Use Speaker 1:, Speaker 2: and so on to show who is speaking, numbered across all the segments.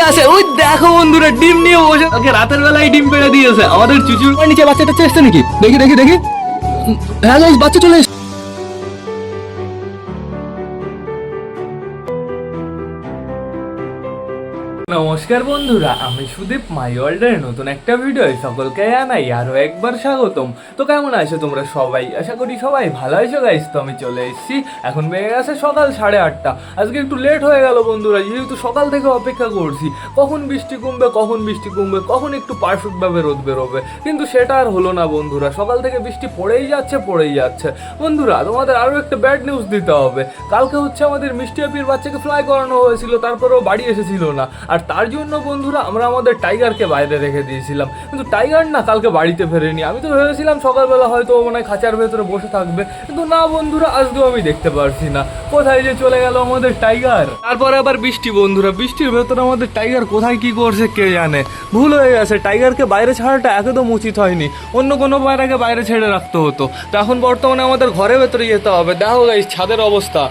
Speaker 1: আছে? ওই দেখো বন্ধুরা, ডিম নিয়ে বসে থাকে, রাতের বেলায় ডিম পেড়ে দিয়েছে আমাদের চুচুর নিচে। বাচ্চাটা চেষ্টা নাকি? দেখি দেখি দেখি। হ্যাঁ গাইস, বাচ্চা চলে এসেছে। নমস্কার বন্ধুরা, আমি সুদীপ, মাই ওয়ার্ল্ডের নতুন একটা ভিডিও সকলকে জানাই আরো একবার স্বাগতম। তো কেমন আছো তোমরা সবাই? আশা করি সবাই ভালো আছো গাইস। তো আমি চলে এসেছি, এখন বেজে গেছে সকাল 8:30। আজকে একটু লেট হয়ে গেল বন্ধুরা, যেহেতু সকাল থেকে অপেক্ষা করছি কখন বৃষ্টি কমবে, কখন বৃষ্টি কমবে, কখন একটু পারফেক্টভাবে রোদ বেরোবে, কিন্তু সেটা আর হলো না বন্ধুরা। সকাল থেকে বৃষ্টি পড়েই যাচ্ছে বন্ধুরা। তোমাদের আরও একটা ব্যাড নিউজ দিতে হবে। কালকে হচ্ছে আমাদের মিষ্টি আপির বাচ্চাকে ফ্লাই করানো হয়েছিল, তারপরেও বাড়ি এসেছিল না। আর তার জন্য বন্ধুরা আমরা আমাদের টাইগারকে বাইরে রেখে দিয়েছিলাম, কিন্তু টাইগার না কালকে বাড়িতে ফেরেনি। আমি তো ভেবেছিলাম সকালবেলা হয়তো মনে হয় খাঁচার ভেতরে বসে থাকবে, কিন্তু না বন্ধুরা, আজকেও আমি দেখতে পারছি না। কোথায় যে চলে গেল আমাদের টাইগার। তারপরে আবার বৃষ্টি বন্ধুরা, বৃষ্টির ভেতরে আমাদের টাইগার কোথায় কি করছে কে জানে। ভুল হয়ে গেছে, টাইগারকে বাইরে ছাড়াটা একদম উচিত হয়নি। অন্য কোনো পায়রাকে বাইরে ছেড়ে রাখতে হতো। তো এখন বর্তমানে আমাদের ঘরের ভেতরে যেতে হবে। দেখো গাইস, ছাদের অবস্থা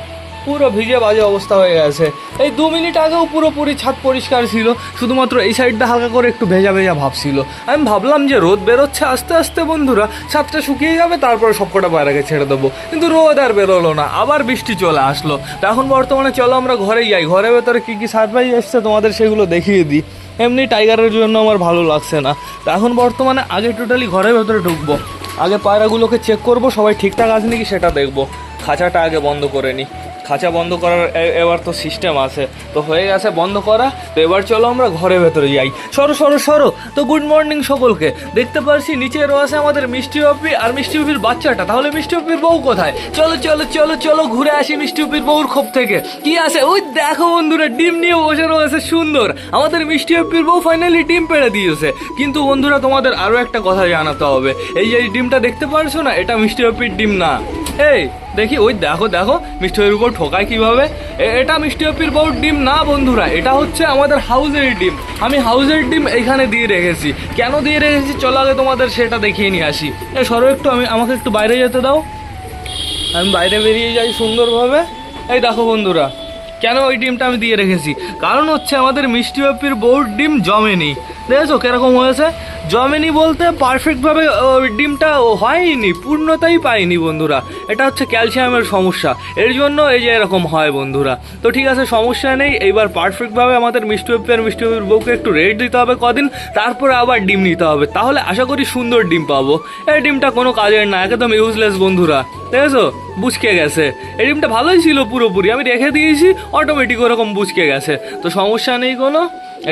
Speaker 1: পুরো ভিজে বাজে অবস্থা হয়ে গেছে। এই 2 মিনিট আগেও পুরোপুরি ছাদ পরিষ্কার ছিল, শুধুমাত্র এই সাইডটা হালকা করে একটু ভেজা ভেজা ভাব ছিল। আমি ভাবলাম যে রোদ বেরোচ্ছে আস্তে আস্তে বন্ধুরা, ছাদটা শুকিয়ে যাবে, তারপরে সবকটা বাইরে ছেড়ে দেবো, কিন্তু রোদ আর বেরোলো না, আবার বৃষ্টি চলে আসলো। তো এখন বর্তমানে চলো আমরা ঘরে যাই। ঘরের ভেতরে কী কী সারপ্রাইজ এসছে তোমাদের সেগুলো দেখিয়ে দিই। এমনি টাইগারের জন্য আমার ভালো লাগছে না। তো এখন বর্তমানে আগে টোটালি ঘরের ভেতরে ঢুকবো, আগে পায়রাগুলোকে চেক করবো সবাই ঠিকঠাক আছে নাকি সেটা দেখবো। খাঁচাটা আগে বন্ধ করে নিই। খাঁচা বন্ধ করার এবার তো সিস্টেম আছে, তো হয়ে গেছে বন্ধ করা। তো এবার চলো আমরা ঘরের ভেতরে যাই। সরো সরো সরো। তো গুড মর্নিং সকলকে। দেখতে পাচ্ছি নিচে রয়েছে আমাদের মিষ্টি অপি আর মিষ্টি অপির বাচ্চাটা। তাহলে মিষ্টি অপির বউ কোথায়? চলো চলো চলো চলো ঘুরে আসি মিষ্টি অপির বউর খোপ থেকে। কি আছে? ওই দেখো বন্ধুরা, ডিম নিয়ে বসে রয়েছে সুন্দর। আমাদের মিষ্টি অপির বউ ফাইনালি ডিম পেড়ে দিয়েছে। কিন্তু বন্ধুরা তোমাদের আরও একটা কথা জানাতে হবে। এই যে ডিমটা দেখতে পারছো না, এটা মিষ্টি অপির ডিম না। এই দেখি, ওই দেখো দেখো মিষ্টি অপির বউ ঠোকায় কিভাবে। এটা মিষ্টি অপির বউর ডিম না বন্ধুরা, এটা হচ্ছে আমাদের হাউসের ডিম। আমি হাউসের ডিম এইখানে দিয়ে রেখেছি। কেন দিয়ে রেখেছি চলো আগে তোমাদের সেটা দেখিয়ে নিয়ে আসি। সরো একটু, আমাকে একটু বাইরে যেতে দাও। আমি বাইরে বেরিয়ে যাই সুন্দরভাবে। এই দেখো বন্ধুরা, কেন ওই ডিমটা আমি দিয়ে রেখেছি, কারণ হচ্ছে আমাদের মিষ্টি অপির বউর ডিম জমেনি। দেখেছো কিরকম হয়েছে? জমেনি বলতে পারফেক্টভাবে ডিমটা হয়নি, পূর্ণতাই পায়নি বন্ধুরা। এটা হচ্ছে ক্যালসিয়ামের সমস্যা, এর জন্য এই যে এরকম হয় বন্ধুরা। তো ঠিক আছে, সমস্যা নেই। এইবার পারফেক্টভাবে আমাদের মিষ্টি অপি আর মিষ্টি অপির বউকে একটু রেস্ট দিতে হবে কদিন, তারপরে আবার ডিম নিতে হবে। তাহলে আশা করি সুন্দর ডিম পাবো। এই ডিমটা কোনো কাজের না, একদম ইউজলেস বন্ধুরা। দেখেছো বুঝকে গেছে। এই ডিমটা ভালোই ছিল পুরোপুরি, আমি রেখে দিয়েছি, অটোমেটিক ওরকম বুঝকে গেছে। তো সমস্যা নেই কোনো,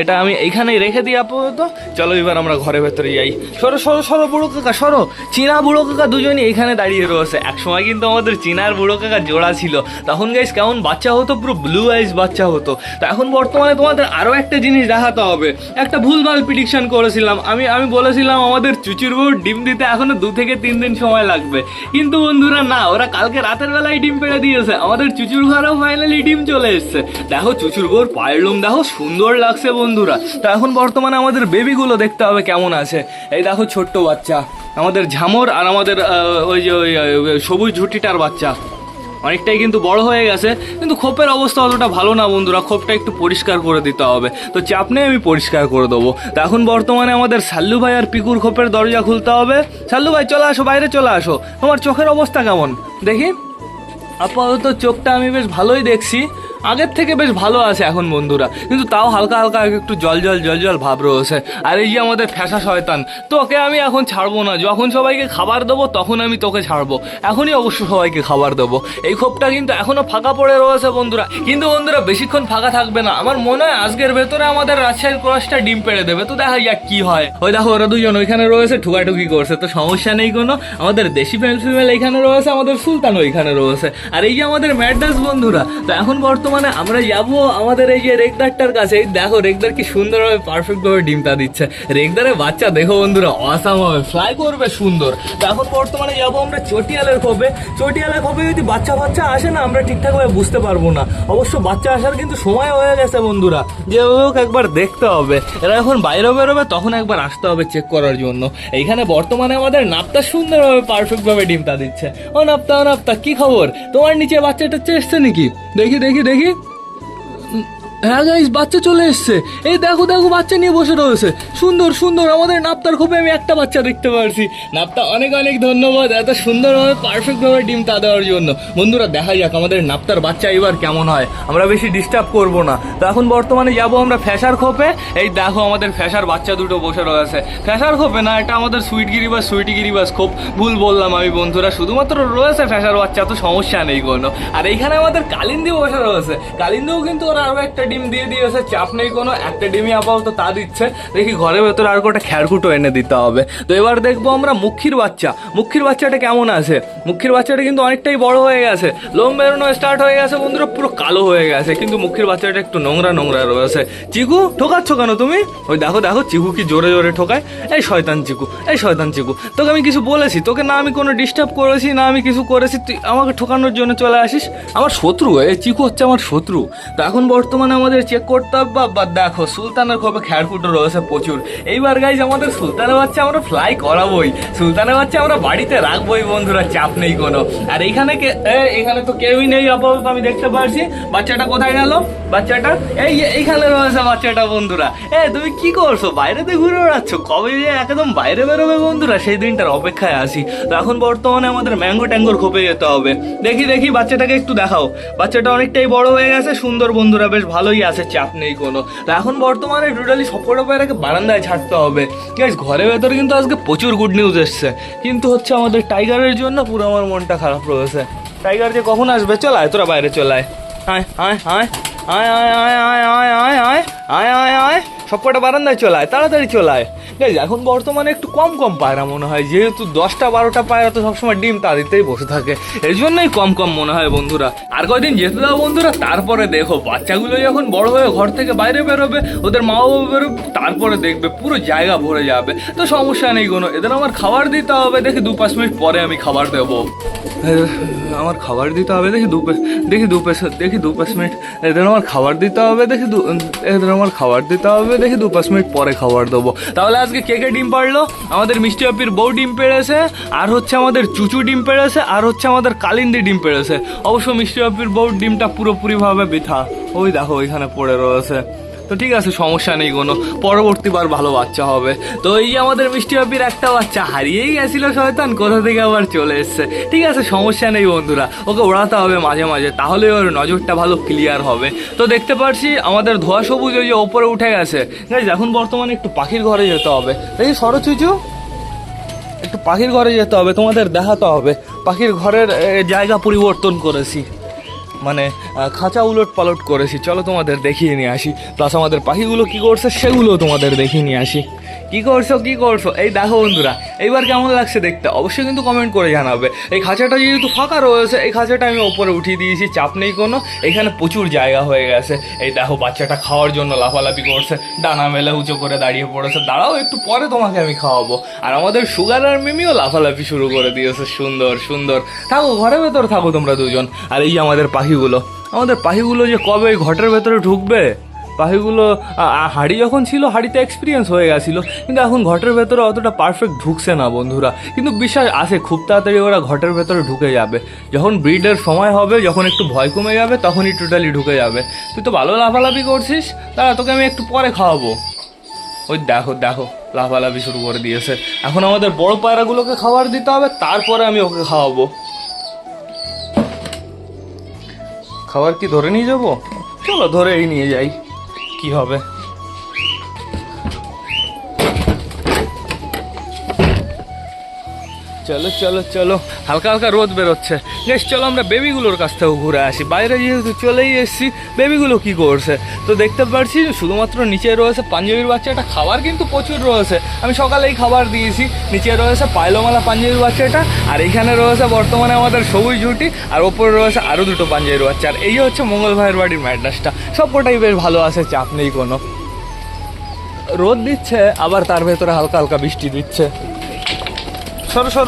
Speaker 1: এটা আমি এইখানেই রেখে দিই আপাতত। চলো এবার আমরা ঘরের ভেতরে যাই। সরো সরো সরো বুড়ো কাকা সরো। চীনা বুড়ো কাকা দুজনই এখানে দাঁড়িয়ে রয়েছে। একসময় কিন্তু আমাদের চীনার বুড়ো কাকা জোড়া ছিল, তখন গাইস কেমন বাচ্চা হতো, পুরো ব্লু আইস বাচ্চা হতো। তো এখন বর্তমানে তোমাদের আরও একটা জিনিস দেখাতে হবে। একটা ভুলভাল প্রেডিকশন করেছিলাম আমি বলেছিলাম আমাদের চুচুর বউর ডিম দিতে এখনো 2 থেকে 3 দিন সময় লাগবে, কিন্তু বন্ধুরা না, ওরা কালকে রাতের বেলায় ডিম পেড়ে দিয়েছে। আমাদের চুচুর ঘরেও ফাইনালি ডিম চলে এসছে। দেখো চুচুর বউর পায়ের লোম দেখো, সুন্দর লাগছে বন্ধুরা। তো এখন বর্তমানে আমাদের বেবিগুলো দেখতে হবে কেমন আছে। এই দেখো ছোট্ট বাচ্চা, আমাদের ঝামর আর আমাদের ওই যে ওই সবুজ ঝুটিটার বাচ্চা অনেকটাই কিন্তু বড় হয়ে গেছে, কিন্তু খোপের অবস্থা অতটা ভালো না বন্ধুরা। খোপটা একটু পরিষ্কার করে দিতে হবে, তো চাপ নেই, আমি পরিষ্কার করে দেবো। তো এখন বর্তমানে আমাদের সাল্লু ভাই আর পিকুর খোপের দরজা খুলতে হবে। সাল্লু ভাই চলে আসো, বাইরে চলে আসো। তোমার চোখের অবস্থা কেমন দেখি? আপাতত চোখটা আমি বেশ ভালোই দেখছি, আগের থেকে বেশ ভালো আছে এখন বন্ধুরা, কিন্তু তাও হালকা হালকা একটু জল জল জল জল ভাব রয়েছে। আর এই যে আমাদের ফ্যাসা শয়তান, তোকে আমি এখন ছাড়বো না। যখন সবাইকে খাবার দেবো তখন আমি তোকে ছাড়বো, এখনই অবশ্য সবাইকে খাবার দেবো। এই খোপটা কিন্তু এখনো ফাঁকা পড়ে রয়েছে বন্ধুরা, কিন্তু বন্ধুরা বেশিক্ষণ ফাঁকা থাকবে না। আমার মনে হয় আজকের ভেতরে আমাদের রাজশাহীর ক্রসটা ডিম পেড়ে দেবে। তো দেখা যাক কি হয়। ওই দেখো ওরা দুজন ওইখানে রয়েছে, ঠুকাঠুকি করছে, তো সমস্যা নেই কোনো। আমাদের দেশি ফিমেল এইখানে রয়েছে, আমাদের সুলতান ওইখানে রয়েছে, আর এই যে আমাদের ম্যাডাস বন্ধুরা। তো এখন বর্তমানে আমরা যাবো আমাদের এই যে রেগদারটার কাছে। এই দেখো রেগদার কি সুন্দরভাবে পারফেক্টভাবে ডিমটা দিচ্ছে। রেগদারের বাচ্চা দেখো বন্ধুরা, অসাম হবে, ফ্লাই করবে সুন্দর। তো এখন বর্তমানে যাবো আমরা চটিয়ালের খোপে। চটিয়ালের খোপে যদি বাচ্চা আসে না, আমরা ঠিকঠাকভাবে বুঝতে পারবো না। অবশ্য বাচ্চা আসার কিন্তু সময় হয়ে গেছে বন্ধুরা, যে একবার দেখতে হবে। এরা এখন বাইরে বেরোবে, তখন একবার আসতে হবে চেক করার জন্য। এইখানে বর্তমানে আমাদের নাপ্তা সুন্দরভাবে পারফেক্টভাবে ডিমটা দিচ্ছে। ও নাপ্তা কি খবর? তোমার নিচে বাচ্চাটা চেষ্টা নাকি? দেখি দেখি দেখি। হ্যাঁ গাইস, বাচ্চা চলে এসছে। এই দেখো দেখো, বাচ্চা নিয়ে বসে রয়েছে। সুন্দর সুন্দর, আমাদের নাপ্তার খোপে আমি একটা বাচ্চা দেখতে পারছি। নাপ্তা, অনেক অনেক ধন্যবাদ এত সুন্দরভাবে পারফেক্টভাবে ডিমটা দেওয়ার জন্য। বন্ধুরা, দেখা যাক আমাদের নাপ্তার বাচ্চা এবার কেমন হয়। আমরা বেশি ডিস্টার্ব করব না। তো এখন বর্তমানে যাবো আমরা ফ্যাশার খোপে। এই দেখো আমাদের ফ্যাশার বাচ্চা দুটো বসে রয়েছে। ফ্যাশার খোপে না, এটা আমাদের সুইটিগিরিবাস খোপ। ভুল বললাম আমি বন্ধুরা, শুধুমাত্র রয়েছে ফ্যাশার বাচ্চা, তো সমস্যা নেই কোনো। আর এইখানে আমাদের কালিন্দি বসে রয়েছে। কালিন্দিও কিন্তু ওরা আরও একটা ডিম দিয়ে দিয়েছে, চাপ নেই কোনো। একটা ডিমই আপাতত তা দিচ্ছে। দেখি ঘরের ভেতরে আর কটা খ্যারকুটো এনে দিতে হবে। তো এবার দেখবো আমরা মুখির বাচ্চা। মুখির বাচ্চাটা কেমন আছে। মুখির বাচ্চাটা কিন্তু অনেকটাই বড় হয়ে গেছে, লোম বেরোনো স্টার্ট হয়ে গেছে বন্ধুরা, পুরো কালো হয়ে গেছে। কিন্তু মুখির বাচ্চাটা একটু নোংরা নোংরা রয়েছে। চিকু, ঠোকাচ্ছ কেন তুমি? ওই দেখো দেখো, চিকু কি জোরে জোরে ঠোকায়। এই শয়তান চিকু, এই শয়তান চিকু, তোকে আমি কিছু বলেছি? তোকে না আমি কোনো ডিস্টার্ব করেছি, না আমি কিছু করেছি, তুই আমাকে ঠোকানোর জন্য চলে আসিস। আমার শত্রু, এই চিকু হচ্ছে আমার শত্রু। তো এখন বর্তমানে আমাদের চেক করতে হবে। বা দেখো, সুলতানের খোপে খ্যারকুটো রয়েছে প্রচুর। এইবার গাইজ আমাদের সুলতানের বাচ্চা আমরা ফ্লাই করাবোই। সুলতানের বাচ্চা আমরা বাড়িতে রাখবোই বন্ধুরা, চাপ নেই কোনো। আর এইখানে এখানে তো কেউই নেই আপাতত, আমি দেখতে পারছি। বাচ্চাটা কোথায় গেল? বাচ্চাটা এইখানে রয়েছে বাচ্চাটা বন্ধুরা। তুমি কি করছো? বাইরেতে ঘুরে বেড়াচ্ছ? কবে যে একদম বাইরে বেরোবে বন্ধুরা, সেই দিনটার অপেক্ষায় আছি। তো এখন বর্তমানে আমাদের ম্যাঙ্গো ট্যাঙ্গোর খোপে যেতে হবে। দেখি দেখি, বাচ্চাটাকে একটু দেখাও। বাচ্চাটা অনেকটাই বড় হয়ে গেছে, সুন্দর বন্ধুরা, বেশ ভালোই আছে, চাপ নেই কোনো। তো এখন বর্তমানে টোটালি সবকটা পায়রাকে বারান্দায় ছাড়তে হবে। গাইস, ঘরের ভেতরে কিন্তু আজকে প্রচুর গুড নিউজ এসছে, কিন্তু হচ্ছে আমাদের টাইগারের জন্য পুরো আমার মনটা খারাপ রয়েছে। টাইগার যে কখন আসবে? চল আয়, তোরা বাইরে চল আয়। আয় আয় আয় আয় আয় আয় আয় আয় আয় আয় আয় আয় আয়, সবকটা বারান্দায় চল আয়, তাড়াতাড়ি চল আয়। গাইস, এখন বর্তমানে একটু কম কম পায়রা মনে হয়, যেহেতু 10টা-12টা পায়রা তো সবসময় ডিম তা দিতেই বসে থাকে, এর জন্যই কম কম মনে হয় বন্ধুরা। আর কয়দিন যেতে দাও বন্ধুরা, তারপরে দেখো বাচ্চাগুলো যখন বড় হয়ে ঘর থেকে বাইরে বেরোবে, ওদের মা বাবা বেরোবে, তারপরে দেখবে পুরো জায়গা ভরে যাবে। তো সমস্যা নেই কোনো, এদের আমার খাবার দিতে হবে। দেখি 2-5 মিনিট পরে আমি খাবার দেবো। আমার খাবার দিতে হবে, দেখি দু পাঁচ মিনিট এদের আমার খাবার দিতে হবে। এদের আমার খাবার দিতে হবে, দেখি 2-5 মিনিট পরে খাবার দেবো। তাহলে আজকে কে কে ডিম পারলো? আমাদের মিষ্টি আপির বউ ডিম পেড়েছে, আর হচ্ছে আমাদের চুচু ডিম পেড়েছে, আর হচ্ছে আমাদের কালিন্দি ডিম পেড়েছে। অবশ্য মিষ্টি আপির বউ ডিমটা পুরোপুরিভাবে বৃথা, ওই দেখো ওইখানে পড়ে রয়েছে। তো ঠিক আছে, সমস্যা নেই কোনো, পরবর্তীবার ভালো বাচ্চা হবে। তো এই যে আমাদের মিষ্টি আপির একটা বাচ্চা হারিয়েই গেছিল, শয়তান কোথা থেকে আবার চলে এসছে। ঠিক আছে, সমস্যা নেই বন্ধুরা, ওকে ওড়াতে হবে মাঝে মাঝে, তাহলে ওর নজরটা ভালো ক্লিয়ার হবে। তো দেখতে পাচ্ছি আমাদের ধোয়া সবুজ ওই যে ওপরে উঠে গেছে। এখন বর্তমানে একটু পাখির ঘরে যেতে হবে। দেখি সরো চুচু, একটু পাখির ঘরে যেতে হবে, তোমাদের দেখাতে হবে। পাখির ঘরের জায়গা পরিবর্তন করেছি, মানে খাঁচা উলট পালট করেছি। চলো তোমাদের দেখিয়ে নিয়ে আসি, প্লাস আমাদের পাখিগুলো কি করছে সেগুলো তোমাদের দেখিয়ে নিয়ে আসি। কি করছো? এই দেখো বন্ধুরা, এইবার কেমন লাগছে দেখতে অবশ্যই কিন্তু কমেন্ট করে জানাবে। এই খাঁচাটা যেহেতু ফাঁকা রয়েছে, এই খাঁচাটা আমি ওপরে উঠিয়ে দিয়েছি, চাপ নেই কোনো, এখানে প্রচুর জায়গা হয়ে গেছে। এই দেখো বাচ্চাটা খাওয়ার জন্য লাফালাফি করছে, ডানা মেলে উঁচু করে দাঁড়িয়ে পড়েছে। দাঁড়াও, একটু পরে তোমাকে আমি খাওয়াবো। আর আমাদের সুগার আর মিমিও লাফালাফি শুরু করে দিয়েছে, সুন্দর সুন্দর। থাকো ঘরের ভেতরে, থাকো তোমরা দুজন। আর এই যে আমাদের পাখিগুলো যে কবে ওই ঘটের ভেতরে ঢুকবে। পাখিগুলো হাড়ি যখন ছিল, হাড়িতে এক্সপিরিয়েন্স হয়ে গেছিলো, কিন্তু এখন ঘটের ভেতরে অতটা পারফেক্ট ঢুকছে না বন্ধুরা। কিন্তু বিশ্বাস আছে খুব তাড়াতাড়ি ওরা ঘটের ভেতরে ঢুকে যাবে। যখন ব্রিডের সময় হবে, যখন একটু ভয় কমে যাবে, তখনই টোটালি ঢুকে যাবে। তুই তো ভালো লাফালাফি করছিস, তারা তোকে আমি একটু পরে খাওয়াবো। ওই দেখো লাফালাফি শুরু করে দিয়েছে। এখন আমাদের বড় পায়রাগুলোকে খাবার দিতে হবে, তারপরে আমি ওকে খাওয়াবো। খাবার কি ধরে নিয়ে যাবো? চলো ধরেই নিয়ে যাই, কি হবে। চলো চলো চলো, হালকা হালকা রোদ বেরোচ্ছে। বেশ, চলো আমরা বেবিগুলোর কাছ থেকেও ঘুরে আসি। বাইরে যেহেতু চলেই এসেছি, বেবিগুলো কি করছে তো দেখতে পাচ্ছি। শুধুমাত্র নিচে রয়েছে পাঞ্জাবির বাচ্চাটা, খাবার কিন্তু প্রচুর রয়েছে। আমি সকালেই খাবার দিয়েছি। নিচে রয়েছে পায়লোমালা পাঞ্জাবির বাচ্চাটা, আর এইখানে রয়েছে বর্তমানে আমাদের সবুজ ঝুটি, আর ওপরে রয়েছে আরও 2টো পাঞ্জাবির বাচ্চা। আর এই হচ্ছে মঙ্গল ভাইয়ের বাড়ির ম্যাড্রাসটা। সবকটাই বেশ ভালো আছে, চাপ নেই কোনো। রোদ দিচ্ছে, আবার তার ভেতরে হালকা হালকা বৃষ্টি দিচ্ছে।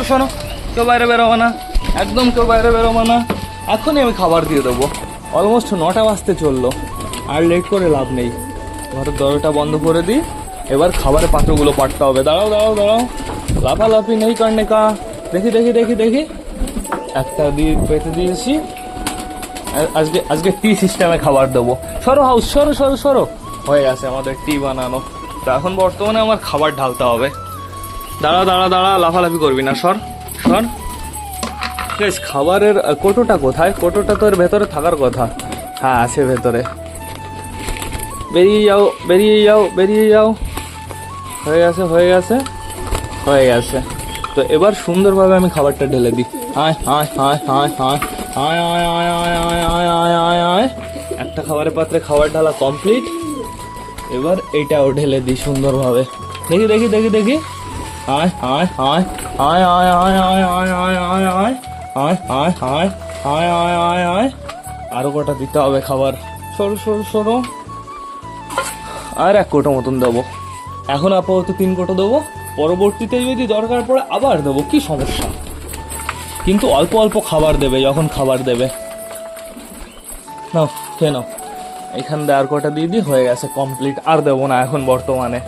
Speaker 1: শোনো, কেউ বাইরে বেরোবো না, একদম কেউ বাইরে বেরোবো না। এখনই আমি খাবার দিয়ে দেবো। অলমোস্ট 9টা বাজতে চললো, আর লেট করে লাভ নেই। ঘরের দরজাটা বন্ধ করে দিই, এবার খাবারের পাত্রগুলো পাঠতে হবে। দাঁড়াও, লাফালাফি নেই কারণে কা। দেখি একটা দিয়ে পেতে দিয়েছি। আজকে আজকে টি সিস্টেমে খাবার দেবো। সরো হাউস, সরো সরো সরো। হয়ে গেছে আমাদের টি বানানো। তো এখন বর্তমানে আমার খাবার ঢালতে হবে। দাঁড়া দাঁড়া দাঁড়া, লাফালাফি করবি না, সর সর। বেশ, খাবারের কোটোটা কোথায়? কোটোটা তো এর ভেতরে থাকার কথা। হ্যাঁ, আছে ভেতরে। বেরিয়ে যাও বেরিয়ে যাও বেরিয়ে যাও। হয়ে গেছে হয়ে গেছে হয়ে গেছে। তো এবার সুন্দরভাবে আমি খাবারটা ঢেলে দিই। আয় আয় আয় আয় আয় আয় আয় আয় আয় আয় আয় আয় আয় আয়। একটা খাবারের পাত্রে খাবার ঢালা কমপ্লিট। এবার এইটাও ঢেলে দিই সুন্দরভাবে। দেখি দেখি দেখি দেখি। আয় আয় আয় আয় আয় আয় আয় আয় আয় আয় আয় আয় আয় আয় আয় আয় আয় আয়। আরো কটা দিতে হবে খাবার। সরো সরো সরো। আর 1 কোটো মতন দেবো। এখন আপাতত 3 কোটো দেবো। পরবর্তীতে যদি দরকার পড়ে আবার দেবো, কি সমস্যা। কিন্তু অল্প অল্প খাবার দেবে যখন খাবার দেবে। নাও খেয়ে নাও। এখান দিয়ে আর কটা দিয়ে দিই, হয়ে গেছে কমপ্লিট। আর দেবো না এখন বর্তমানে।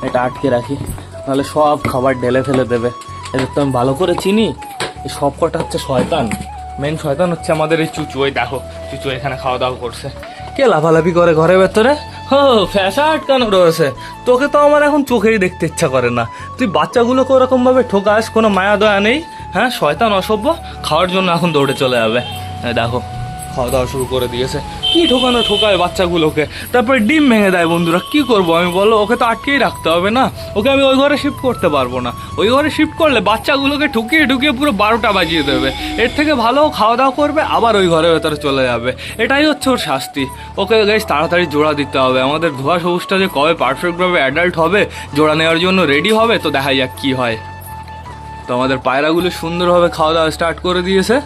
Speaker 1: এটা আটকে রাখি, নাহলে সব খাবার ঢেলে ফেলে দেবে। এদের তো আমি ভালো করে চিনি। এই সব কটা হচ্ছে শয়তান। মেন শয়তান হচ্ছে আমাদের এই চুচু। ওই দেখো, চুচু এখানে খাওয়া দাওয়া করছে। কে লাফালাফি করে ঘরের ভেতরে? ফ্যাসা আটকানো রয়েছে। তোকে তো আমার এখন চোখেই দেখতে ইচ্ছা করে না। তুই বাচ্চাগুলোকে ওরকম ভাবে ঠোকাস, কোনো মায়া দয়া নেই। হ্যাঁ, শয়তান অসভ্য। খাওয়ার জন্য এখন দৌড়ে চলে যাবে। দেখো খাওয়া দাওয়া শুরু করে দিয়েছে। কি ঠোকানো ঠোকায় বাচ্চাগুলোকে। তারপরে ডিম ভেঙে দেয়। বন্ধুরা কি করবো আমি বলো? ওকে তো আটকেই রাখতে হবে না। ওকে আমি ওই ঘরে শিফট করতে পারবো না। ওই ঘরে শিফট করলে বাচ্চাগুলোকে ঠুকিয়ে ঠুকিয়ে পুরো 12টা বাজিয়ে দেবে। এর থেকে ভালো খাওয়া দাওয়া করবে, আবার ওই ঘরের ভেতরে চলে যাবে। এটাই হচ্ছে ওর শাস্তি। ওকে গাইস তাড়াতাড়ি জোড়া দিতে হবে। আমাদের ধোয়া সবুজটা যে কবে পারফেক্টভাবে অ্যাডাল্ট হবে, জোড়া নেওয়ার জন্য রেডি হবে, তো দেখা যাক কি হয়। তো আমাদের পায়রাগুলো সুন্দরভাবে খাওয়া দাওয়া স্টার্ট করে দিয়েছে।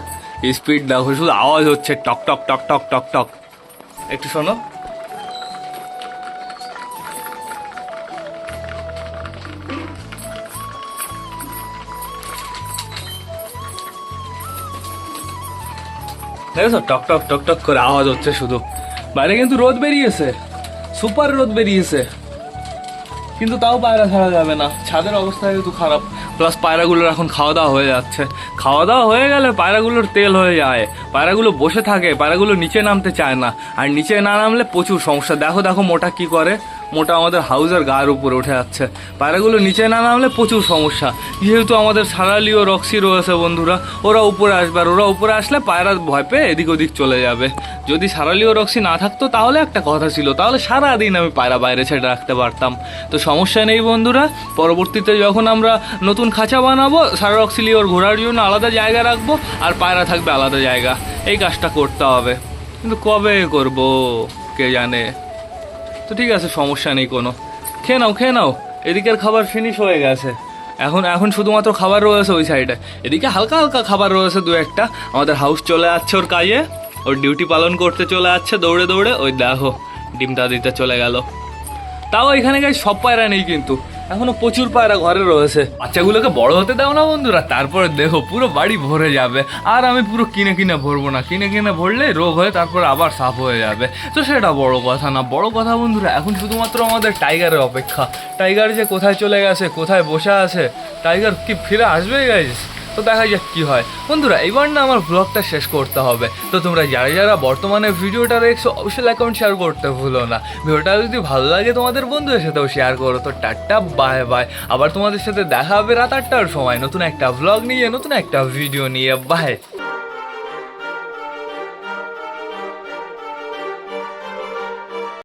Speaker 1: স্পিড দেখো, শুধু আওয়াজ হচ্ছে টক টক টক টক টক টক। একটু শোনো। দেখেছো টক টক টক টক করে আওয়াজ হচ্ছে শুধু। বাইরে কিন্তু রোদ বেরিয়েছে, সুপার রোদ বেরিয়েছে। কিন্তু তাও পায়রা ছাড়া যাবে না। ছাদের অবস্থা কিন্তু খারাপ। প্লাস পায়রাগুলোর এখন খাওয়া দাওয়া হয়ে যাচ্ছে। খাওয়া দাওয়া হয়ে গেলে পায়রাগুলোর তেল হয়ে যায়। পায়রাগুলো বসে থাকে, পায়রাগুলো নিচে নামতে চায় না। আর নিচে না নামলে প্রচুর সমস্যা। দেখো দেখো মোটা কি করে। মোটা আমাদের হাউসের গায়ের উপরে উঠে যাচ্ছে। পায়রাগুলো নিচে না নামলে প্রচুর সমস্যা। যেহেতু আমাদের সারালি ও রক্সি রয়েছে বন্ধুরা, ওরা উপরে আসবে। আর ওরা উপরে আসলে পায়রা ভয় পেয়ে এদিক ওদিক চলে যাবে। যদি সারালি ও রক্সি না থাকতো তাহলে একটা কথা ছিল, তাহলে সারাদিন আমি পায়রা বাইরে ছেড়ে রাখতে পারতাম। তো সমস্যা নেই বন্ধুরা। পরবর্তীতে যখন আমরা নতুন খাঁচা বানাবো, সারারক্সিলি ওর ঘোরার জন্য আলাদা জায়গা রাখবো, আর পায়রা থাকবে আলাদা জায়গা। এই কাজটা করতে হবে, কিন্তু কবে করব কে জানে। তো ঠিক আছে, সমস্যা নেই কোনো। খেয়ে নাও খেয়ে নাও। এদিকের খাবার ফিনিশ হয়ে গেছে। এখন শুধুমাত্র খাবার রয়েছে ওই সাইডে। এদিকে হালকা হালকা খাবার রয়েছে দু একটা। আমাদের হাউস চলে যাচ্ছে ওর কাজে, ওর ডিউটি পালন করতে চলে যাচ্ছে দৌড়ে দৌড়ে। ওই দেখো ডিমটা দিতে চলে গেল। তাও এখানে গাই সব পায়রা নেই, কিন্তু এখনো প্রচুর পায়রা ঘরে রয়েছে। বাচ্চাগুলোকে বড় হতে দাও না বন্ধুরা, তারপরে দেখো পুরো বাড়ি ভরে যাবে। আর আমি পুরো কিনে কিনে ভরবো না। কিনে কিনে ভরলে রোগ হয়ে তারপর আবার সাফ হয়ে যাবে। তো সেটা বড় কথা না। বড় কথা বন্ধুরা, এখন শুধুমাত্র আমাদের টাইগারের অপেক্ষা। টাইগার যে কোথায় চলে গেছে, কোথায় বসে আছে, টাইগার কি ফিরে আসবে গাইস? তো দেখা যাক কি হয় বন্ধুরা। এইবার না আমার ব্লগটা শেষ করতে হবে। তো তোমরা যারা যারা বর্তমানে ভিডিওটা দেখছো অবশ্যই লাইক কমেন্ট শেয়ার করতে ভুলো না। ভিডিওটা যদি ভালো লাগে তোমাদের বন্ধুদের সাথেও শেয়ার করো। তো টাটা বাই বাই। আবার তোমাদের সাথে দেখা হবে রাত 8টার সময় নতুন একটা ব্লগ নিয়ে, নতুন একটা ভিডিও নিয়ে। বাই।